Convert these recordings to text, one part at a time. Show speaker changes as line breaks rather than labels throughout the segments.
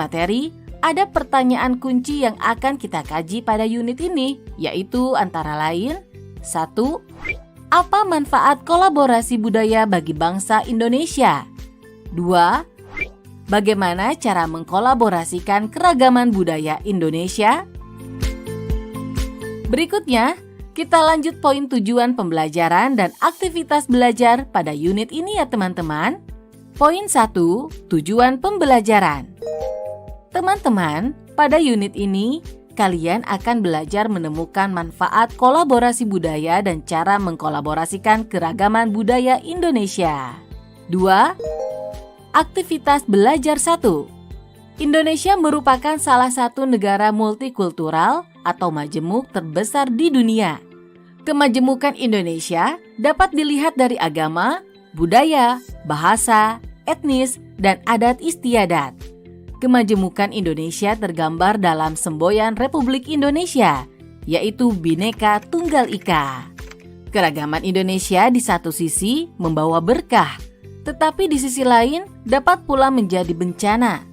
materi, ada pertanyaan kunci yang akan kita kaji pada unit ini, yaitu antara lain 1. Apa manfaat kolaborasi budaya bagi bangsa Indonesia? 2. Bagaimana cara mengkolaborasikan keragaman budaya Indonesia? Berikutnya, kita lanjut poin tujuan pembelajaran dan aktivitas belajar pada unit ini ya teman-teman. Poin 1, tujuan pembelajaran. Teman-teman, pada unit ini, kalian akan belajar menemukan manfaat kolaborasi budaya dan cara mengkolaborasikan keragaman budaya Indonesia. 2. Aktivitas belajar 1. Indonesia merupakan salah satu negara multikultural atau majemuk terbesar di dunia. Kemajemukan Indonesia dapat dilihat dari agama, budaya, bahasa, etnis, dan adat istiadat. Kemajemukan Indonesia tergambar dalam semboyan Republik Indonesia, yaitu Bhinneka Tunggal Ika. Keragaman Indonesia di satu sisi membawa berkah, tetapi di sisi lain dapat pula menjadi bencana.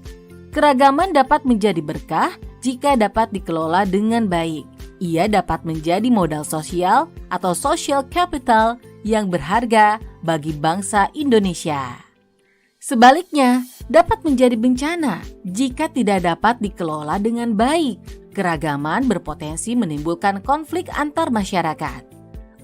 Keragaman dapat menjadi berkah jika dapat dikelola dengan baik. Ia dapat menjadi modal sosial atau social capital yang berharga bagi bangsa Indonesia. Sebaliknya, dapat menjadi bencana jika tidak dapat dikelola dengan baik. Keragaman berpotensi menimbulkan konflik antar masyarakat.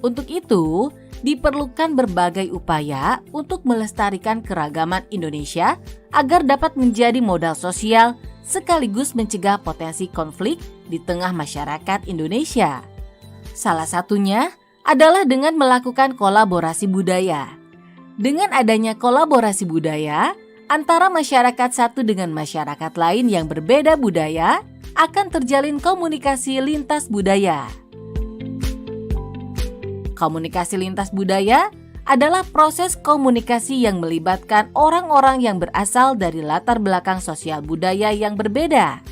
Untuk itu, diperlukan berbagai upaya untuk melestarikan keragaman Indonesia agar dapat menjadi modal sosial sekaligus mencegah potensi konflik di tengah masyarakat Indonesia. Salah satunya adalah dengan melakukan kolaborasi budaya. Dengan adanya kolaborasi budaya, antara masyarakat satu dengan masyarakat lain yang berbeda budaya, akan terjalin komunikasi lintas budaya. Komunikasi lintas budaya adalah proses komunikasi yang melibatkan orang-orang yang berasal dari latar belakang sosial budaya yang berbeda.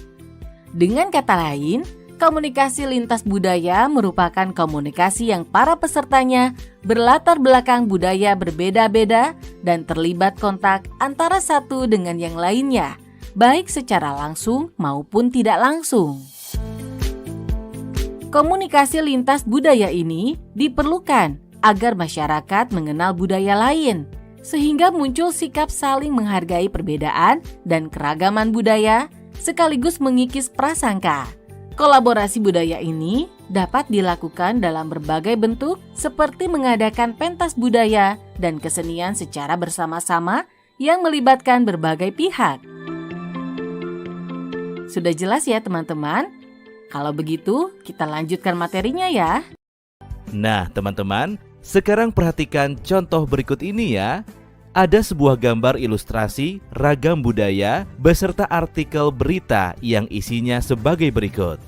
Dengan kata lain, komunikasi lintas budaya merupakan komunikasi yang para pesertanya berlatar belakang budaya berbeda-beda dan terlibat kontak antara satu dengan yang lainnya, baik secara langsung maupun tidak langsung. Komunikasi lintas budaya ini diperlukan agar masyarakat mengenal budaya lain, sehingga muncul sikap saling menghargai perbedaan dan keragaman budaya, sekaligus mengikis prasangka. Kolaborasi budaya ini dapat dilakukan dalam berbagai bentuk seperti mengadakan pentas budaya dan kesenian secara bersama-sama yang melibatkan berbagai pihak. Sudah jelas ya teman-teman? Kalau begitu, kita lanjutkan materinya ya.
Nah teman-teman, sekarang perhatikan contoh berikut ini ya. Ada sebuah gambar ilustrasi ragam budaya beserta artikel berita yang isinya sebagai berikut.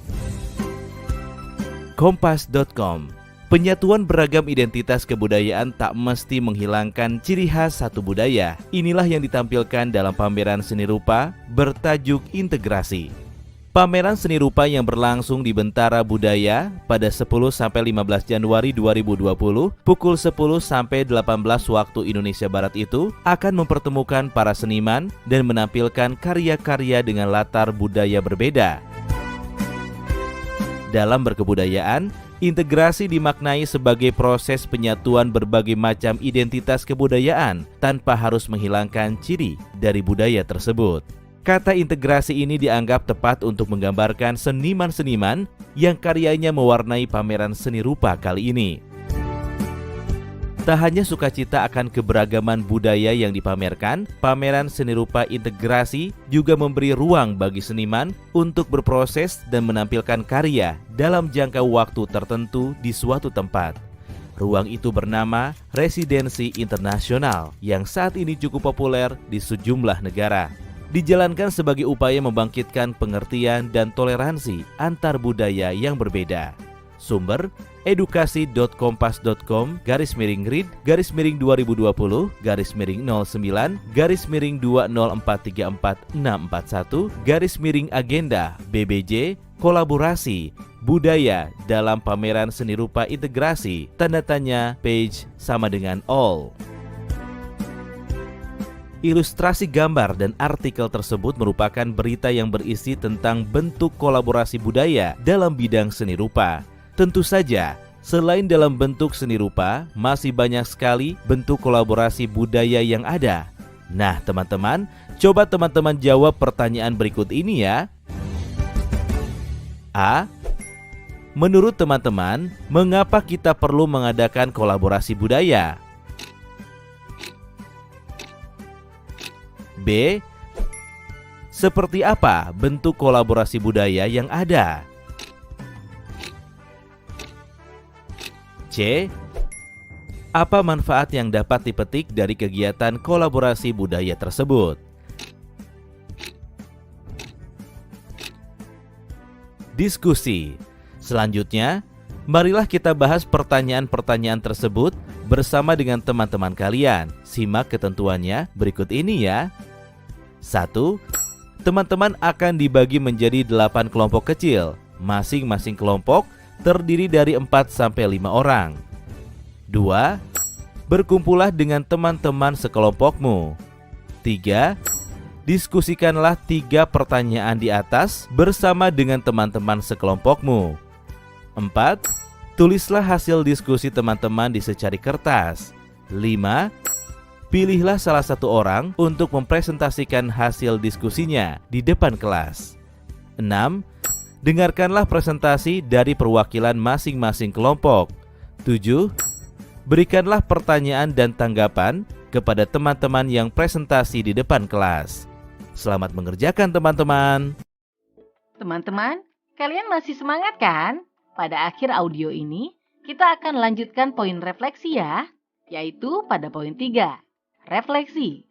Kompas.com. Penyatuan beragam identitas kebudayaan tak mesti menghilangkan ciri khas satu budaya. Inilah yang ditampilkan dalam pameran seni rupa bertajuk Integrasi. Pameran seni rupa yang berlangsung di Bentara Budaya pada 10-15 Januari 2020 pukul 10-18 waktu Indonesia Barat itu akan mempertemukan para seniman dan menampilkan karya-karya dengan latar budaya berbeda. Dalam berkebudayaan, integrasi dimaknai sebagai proses penyatuan berbagai macam identitas kebudayaan tanpa harus menghilangkan ciri dari budaya tersebut. Kata integrasi ini dianggap tepat untuk menggambarkan seniman-seniman yang karyanya mewarnai pameran seni rupa kali ini. Tak hanya sukacita akan keberagaman budaya yang dipamerkan, pameran seni rupa integrasi juga memberi ruang bagi seniman untuk berproses dan menampilkan karya dalam jangka waktu tertentu di suatu tempat. Ruang itu bernama Residensi Internasional yang saat ini cukup populer di sejumlah negara. Dijalankan sebagai upaya membangkitkan pengertian dan toleransi antar budaya yang berbeda. Sumber edukasi.kompas.com/read/2020/09-20434641/agenda BBJ kolaborasi budaya dalam pameran seni rupa integrasi tanda tanya page sama dengan all. Ilustrasi gambar dan artikel tersebut merupakan berita yang berisi tentang bentuk kolaborasi budaya dalam bidang seni rupa. Tentu saja, selain dalam bentuk seni rupa, masih banyak sekali bentuk kolaborasi budaya yang ada. Nah, teman-teman, coba teman-teman jawab pertanyaan berikut ini ya. A. Menurut teman-teman, mengapa kita perlu mengadakan kolaborasi budaya? B. Seperti apa bentuk kolaborasi budaya yang ada? C. Apa manfaat yang dapat dipetik dari kegiatan kolaborasi budaya tersebut? Diskusi. Selanjutnya, marilah kita bahas pertanyaan-pertanyaan tersebut bersama dengan teman-teman kalian. Simak ketentuannya berikut ini ya. 1. Teman-teman akan dibagi menjadi 8 kelompok kecil. Masing-masing kelompok terdiri dari 4-5 orang. 2. Berkumpullah dengan teman-teman sekelompokmu. 3. Diskusikanlah 3 pertanyaan di atas bersama dengan teman-teman sekelompokmu. 4. Tulislah hasil diskusi teman-teman di secari kertas. 5. Pilihlah salah satu orang untuk mempresentasikan hasil diskusinya di depan kelas. 6. Dengarkanlah presentasi dari perwakilan masing-masing kelompok. 7. Berikanlah pertanyaan dan tanggapan kepada teman-teman yang presentasi di depan kelas. Selamat mengerjakan teman-teman.
Teman-teman, kalian masih semangat kan? Pada akhir audio ini, kita akan lanjutkan poin refleksi ya, yaitu pada poin 3. Refleksi.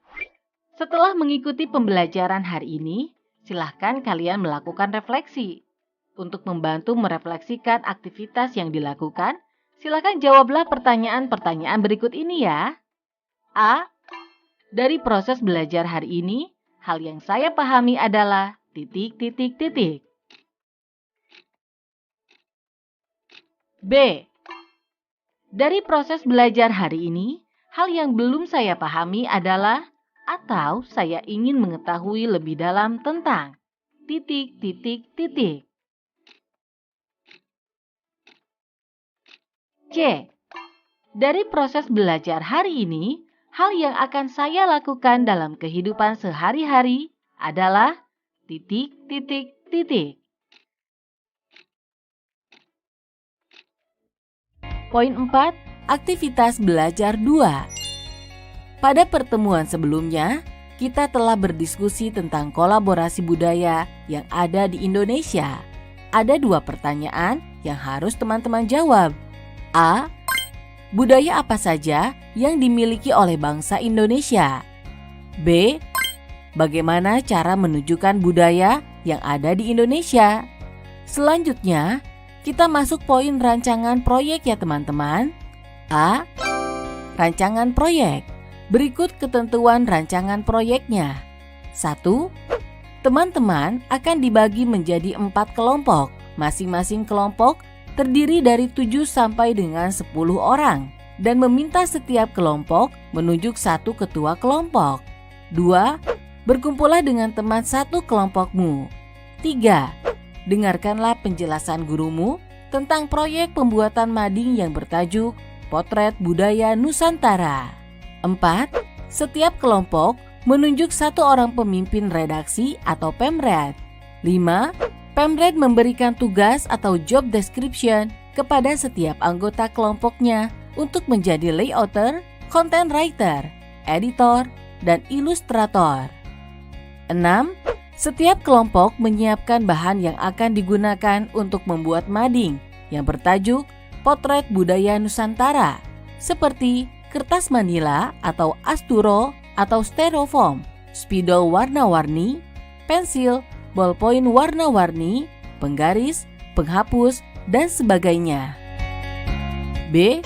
Setelah mengikuti pembelajaran hari ini, silahkan kalian melakukan refleksi. Untuk membantu merefleksikan aktivitas yang dilakukan, silahkan jawablah pertanyaan-pertanyaan berikut ini ya. A. Dari proses belajar hari ini, hal yang saya pahami adalah ... B. Dari proses belajar hari ini, hal yang belum saya pahami adalah atau saya ingin mengetahui lebih dalam tentang ... C. Dari proses belajar hari ini, hal yang akan saya lakukan dalam kehidupan sehari-hari adalah ... Poin 4. Aktivitas belajar 2. Pada pertemuan sebelumnya, kita telah berdiskusi tentang kolaborasi budaya yang ada di Indonesia. Ada 2 pertanyaan yang harus teman-teman jawab. A. Budaya apa saja yang dimiliki oleh bangsa Indonesia? B. Bagaimana cara menunjukkan budaya yang ada di Indonesia? Selanjutnya, kita masuk poin rancangan proyek ya teman-teman. A. Rancangan proyek. Berikut ketentuan rancangan proyeknya. 1. Teman-teman akan dibagi menjadi 4 kelompok. Masing-masing kelompok terdiri dari 7 sampai dengan 10 orang dan meminta setiap kelompok menunjuk 1 ketua kelompok. 2. Berkumpullah dengan teman 1 kelompokmu. 3. Dengarkanlah penjelasan gurumu tentang proyek pembuatan mading yang bertajuk Potret Budaya Nusantara. 4. Setiap kelompok menunjuk 1 orang pemimpin redaksi atau pemret. 5. Pemret memberikan tugas atau job description kepada setiap anggota kelompoknya untuk menjadi layouter, content writer, editor, dan ilustrator. 6. Setiap kelompok menyiapkan bahan yang akan digunakan untuk membuat mading yang bertajuk Potret Budaya Nusantara, seperti kertas manila atau asturo atau styrofoam, spidol warna-warni, pensil, ballpoint warna-warni, penggaris, penghapus, dan sebagainya. B.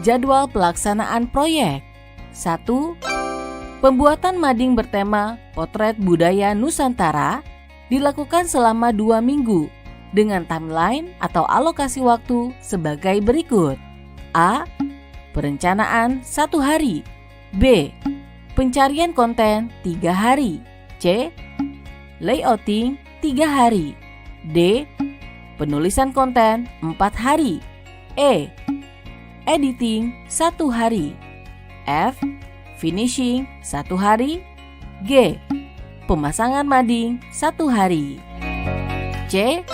Jadwal pelaksanaan proyek. 1. Pembuatan mading bertema Potret Budaya Nusantara dilakukan selama 2 minggu dengan timeline atau alokasi waktu sebagai berikut. A. Perencanaan 1 hari. B. Pencarian konten 3 hari. C. Layouting 3 hari. D. Penulisan konten 4 hari. E. Editing 1 hari. F. Finishing 1 hari. G. Pemasangan mading 1 hari. C.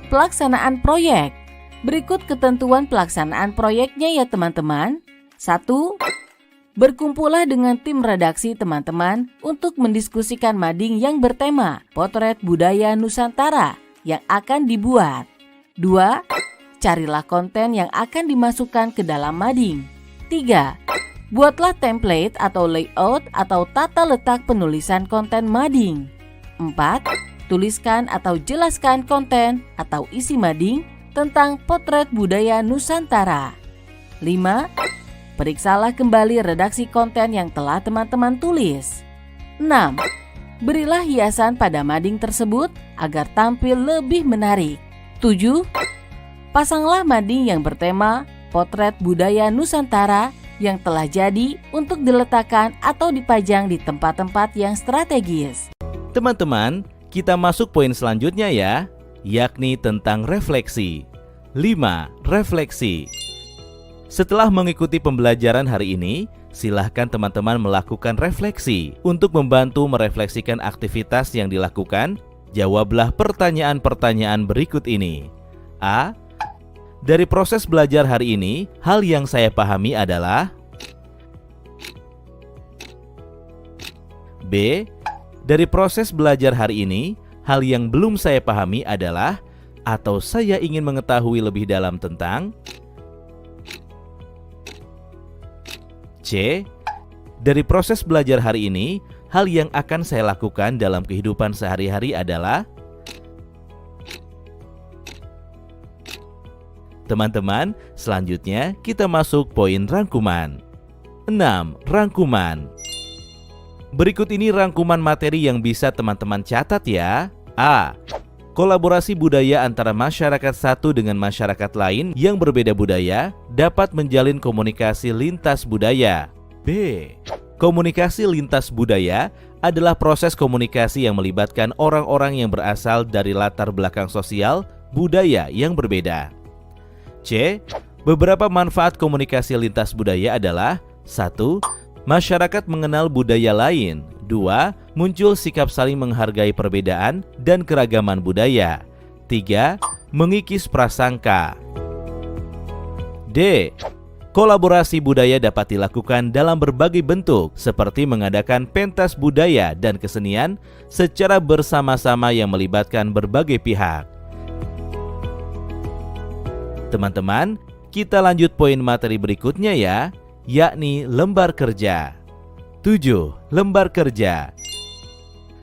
Pelaksanaan proyek. Berikut ketentuan pelaksanaan proyeknya ya teman-teman. 1. Berkumpullah dengan tim redaksi teman-teman untuk mendiskusikan mading yang bertema Potret Budaya Nusantara yang akan dibuat. 2. Carilah konten yang akan dimasukkan ke dalam mading. 3. Buatlah template atau layout atau tata letak penulisan konten mading. 4. Tuliskan atau jelaskan konten atau isi mading tentang Potret Budaya Nusantara. 5. Periksalah kembali redaksi konten yang telah teman-teman tulis. 6. Berilah hiasan pada mading tersebut agar tampil lebih menarik. 7. Pasanglah mading yang bertema Potret Budaya Nusantara yang telah jadi untuk diletakkan atau dipajang di tempat-tempat yang strategis.
Teman-teman, kita masuk poin selanjutnya ya, yakni tentang refleksi. 5. Refleksi. Setelah mengikuti pembelajaran hari ini, silahkan teman-teman melakukan refleksi. Untuk membantu merefleksikan aktivitas yang dilakukan, jawablah pertanyaan-pertanyaan berikut ini. A. Dari proses belajar hari ini, hal yang saya pahami adalah B. Dari proses belajar hari ini, hal yang belum saya pahami adalah atau saya ingin mengetahui lebih dalam tentang C. Dari proses belajar hari ini, hal yang akan saya lakukan dalam kehidupan sehari-hari adalah Teman-teman, selanjutnya kita masuk poin rangkuman. 6. Rangkuman. Berikut ini rangkuman materi yang bisa teman-teman catat ya. A. Kolaborasi budaya antara masyarakat satu dengan masyarakat lain yang berbeda budaya dapat menjalin komunikasi lintas budaya. B. Komunikasi lintas budaya adalah proses komunikasi yang melibatkan orang-orang yang berasal dari latar belakang sosial budaya yang berbeda. C. Beberapa manfaat komunikasi lintas budaya adalah 1. Masyarakat mengenal budaya lain. 2. Muncul sikap saling menghargai perbedaan dan keragaman budaya. 3. Mengikis prasangka. D. Kolaborasi budaya dapat dilakukan dalam berbagai bentuk seperti mengadakan pentas budaya dan kesenian secara bersama-sama yang melibatkan berbagai pihak. Teman-teman, kita lanjut poin materi berikutnya ya, yakni lembar kerja. 7. Lembar kerja.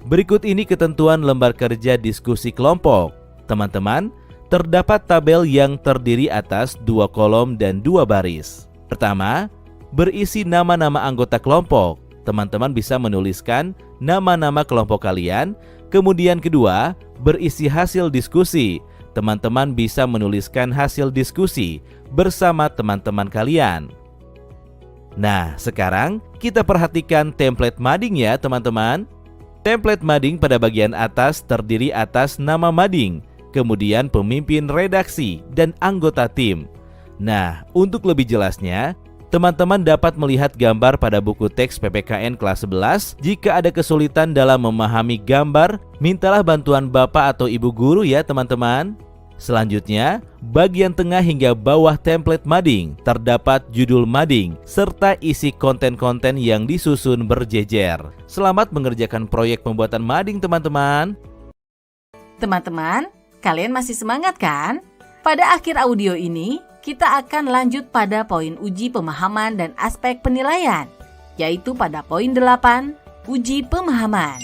Berikut ini ketentuan lembar kerja diskusi kelompok. Teman-teman, terdapat tabel yang terdiri atas 2 kolom dan 2 baris. Pertama, berisi nama-nama anggota kelompok. Teman-teman bisa menuliskan nama-nama kelompok kalian. Kemudian kedua, berisi hasil diskusi. Teman-teman bisa menuliskan hasil diskusi bersama teman-teman kalian. Nah, sekarang kita perhatikan template mading ya teman-teman. Template mading pada bagian atas terdiri atas nama mading, kemudian pemimpin redaksi dan anggota tim. Nah, untuk lebih jelasnya, teman-teman dapat melihat gambar pada buku teks PPKN kelas 11. Jika ada kesulitan dalam memahami gambar, mintalah bantuan Bapak atau Ibu guru ya teman-teman. Selanjutnya, bagian tengah hingga bawah template mading terdapat judul mading serta isi konten-konten yang disusun berjejer. Selamat mengerjakan proyek pembuatan mading teman-teman.
Teman-teman, kalian masih semangat kan? Pada akhir audio ini, kita akan lanjut pada poin uji pemahaman dan aspek penilaian, yaitu pada poin 8, uji pemahaman.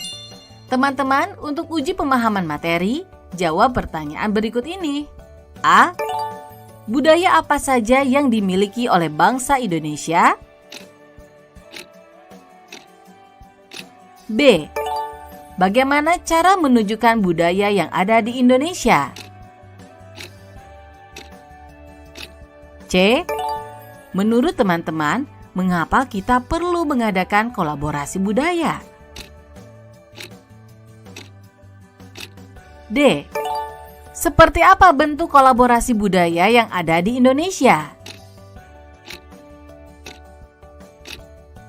Teman-teman, untuk uji pemahaman materi, jawab pertanyaan berikut ini. A. Budaya apa saja yang dimiliki oleh bangsa Indonesia? B. Bagaimana cara menunjukkan budaya yang ada di Indonesia? C. Menurut teman-teman, mengapa kita perlu mengadakan kolaborasi budaya? D. Seperti apa bentuk kolaborasi budaya yang ada di Indonesia?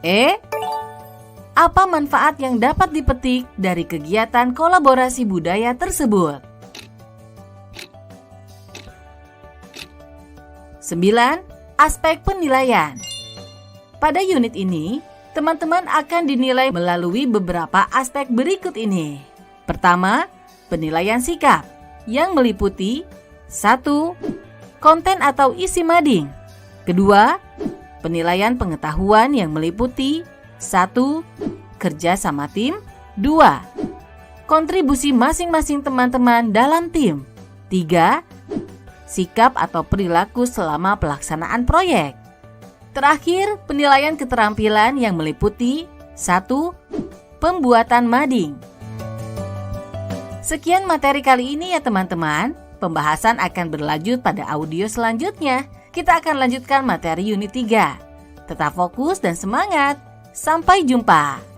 E. Apa manfaat yang dapat dipetik dari kegiatan kolaborasi budaya tersebut? 9. Aspek penilaian. Pada unit ini, teman-teman akan dinilai melalui beberapa aspek berikut ini. Pertama, penilaian sikap yang meliputi 1. Konten atau isi mading. Kedua, penilaian pengetahuan yang meliputi 1. Kerja sama tim. 2. Kontribusi masing-masing teman-teman dalam tim. 3. Sikap atau perilaku selama pelaksanaan proyek. Terakhir, penilaian keterampilan yang meliputi 1. Pembuatan mading. Sekian materi kali ini ya teman-teman. Pembahasan akan berlanjut pada audio selanjutnya. Kita akan lanjutkan materi unit 3. Tetap fokus dan semangat. Sampai jumpa.